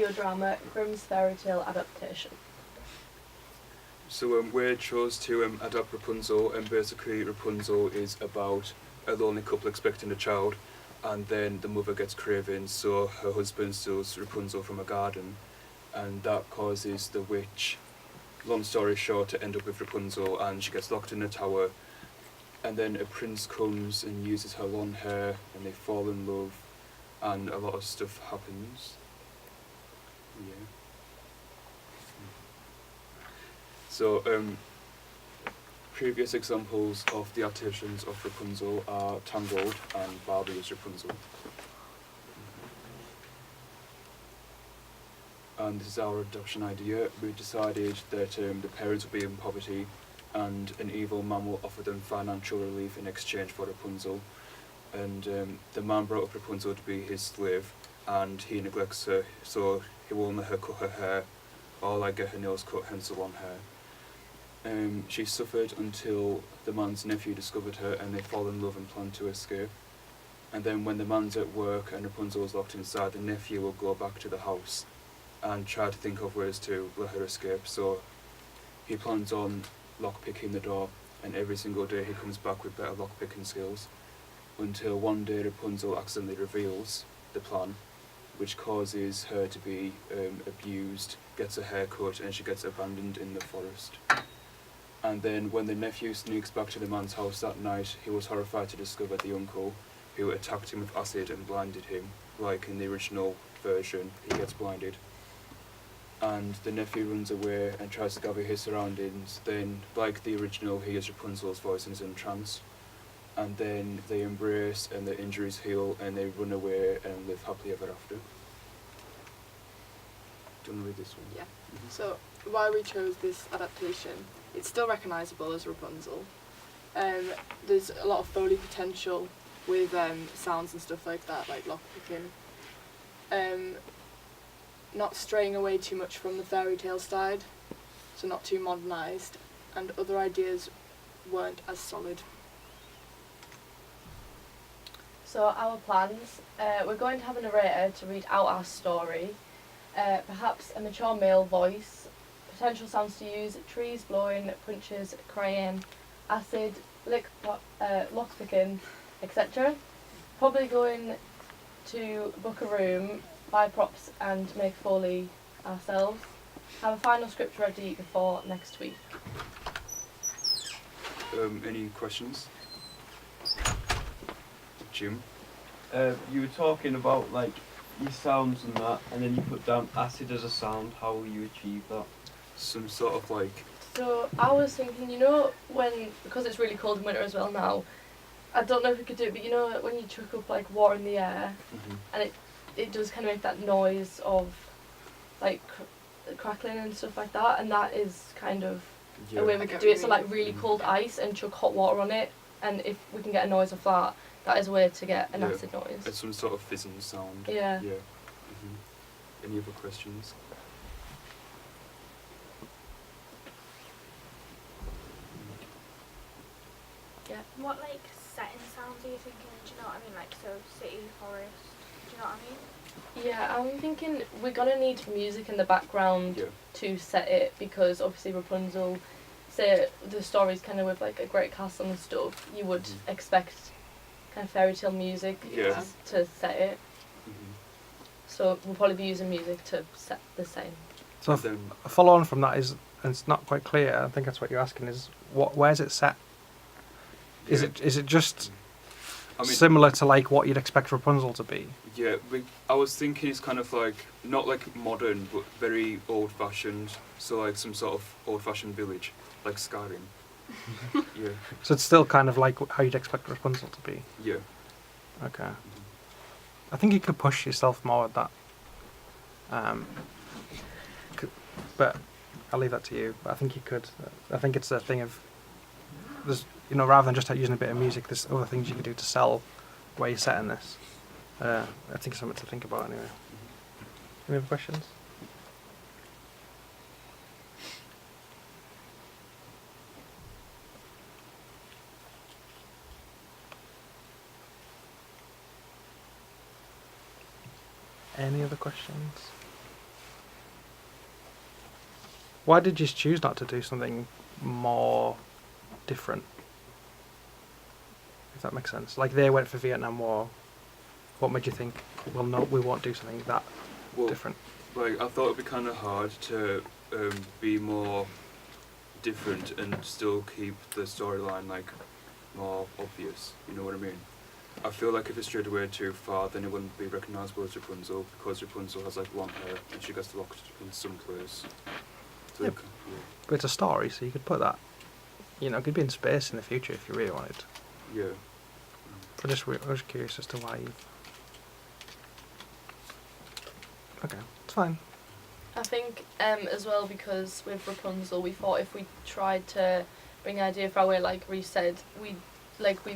audio drama Grimm's fairytale adaptation? So we chose to adapt Rapunzel, and basically Rapunzel is about a lonely couple expecting a child, and then the mother gets cravings, so her husband steals Rapunzel from a garden, and that causes the witch, long story short, to end up with Rapunzel, and she gets locked in a tower, and then a prince comes and uses her long hair, and they fall in love, and a lot of stuff happens. Yeah. So, previous examples of the adaptations of Rapunzel are Tangled and Barbie as Rapunzel. And this is our adoption idea. We decided that the parents would be in poverty, and an evil man will offer them financial relief in exchange for Rapunzel. And the man brought up Rapunzel to be his slave, and he neglects her, so he won't let her cut her hair or like get her nails cut, hence the long hair. She suffered until the man's nephew discovered her, and they fall in love and plan to escape. And then when the man's at work and Rapunzel is locked inside, the nephew will go back to the house and try to think of ways to let her escape. So he plans on lockpicking the door, and every single day he comes back with better lockpicking skills, until one day Rapunzel accidentally reveals the plan, which causes her to be abused, gets a haircut, and she gets abandoned in the forest. And then when the nephew sneaks back to the man's house that night, he was horrified to discover the uncle, who attacked him with acid and blinded him, like in the original version, he gets blinded. And the nephew runs away and tries to gather his surroundings. Then, like the original, he hears Rapunzel's voice and is in trance. And then they embrace, and their injuries heal, and they run away and live happily ever after. Do you want to read this one? Yeah. So, why we chose this adaptation, it's still recognisable as Rapunzel. There's a lot of foley potential with sounds and stuff like that, like lockpicking. Not straying away too much from the fairy tale side, so not too modernised, and other ideas weren't as solid. So our plans, we're going to have a narrator to read out our story, perhaps a mature male voice, potential sounds to use, trees blowing, punches, crying, acid, lockpicking, etc. Probably going to book a room, buy props and make foley ourselves. Have a final script ready for next week. Any questions? Jim? You were talking about like your sounds and that, and then you put down acid as a sound. How will you achieve that? Some sort of like... So I was thinking, you know, because it's really cold in winter as well now, I don't know if we could do it, but you know when you chuck up like water in the air, and it does kind of make that noise of like crackling and stuff like that, and that is kind of a way we could do it. So like really cold ice and chuck hot water on it, and if we can get a noise of that, that is a way to get an acid noise. It's some sort of fizzing sound. Yeah. Yeah. Any other questions? Yeah. What like setting sounds are you thinking? Do you know what I mean? Like so city, forest. Do you know what I mean? Yeah, I'm thinking we're gonna need music in the background to set it, because obviously Rapunzel, say the story's kind of with like a great castle and stuff, you would expect kind of fairy tale music to set it. So we'll probably be using music to set the same. So a follow on from that is, and it's not quite clear, I think that's what you're asking, is where's it set? Is it just similar to like what you'd expect Rapunzel to be? Yeah, I was thinking it's kind of like, not like modern, but very old fashioned, so like some sort of old fashioned village, like Skyrim. Yeah. So it's still kind of like how you'd expect Rapunzel to be? Yeah. Okay. I think you could push yourself more at that. But I'll leave that to you. But I think you could. I think it's a thing of, there's, you know, rather than just using a bit of music, there's other things you can do to sell where you're setting this. I think it's something to think about anyway. Any other questions? Any other questions? Why did you choose not to do something more different? If that makes sense. Like they went for Vietnam War. What made you think, well, no, we won't do something that different? Like I thought it'd be kind of hard to be more different and still keep the storyline like more obvious. You know what I mean? I feel like if it strayed away too far, then it wouldn't be recognisable as Rapunzel, because Rapunzel has like long hair and she gets locked in some place. So Yep. But it's a story, so you could put that. You know, it could be in space in the future if you really wanted. yeah. I was curious as to why you... Okay, it's fine. I think as well, because with Rapunzel we thought if we tried to bring an idea for our way, like Reece said, we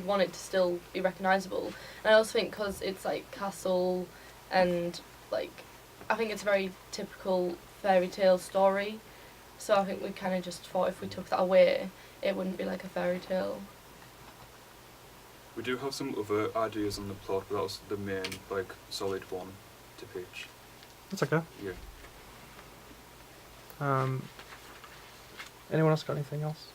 want it to still be recognisable. And I also think because it's like castle and like I think it's a very typical fairy tale story, so I think we kind of just thought if we took that away it wouldn't be like a fairy tale. We do have some other ideas on the plot, but that was the main like solid one to pitch. That's okay. Yeah. Anyone else got anything else?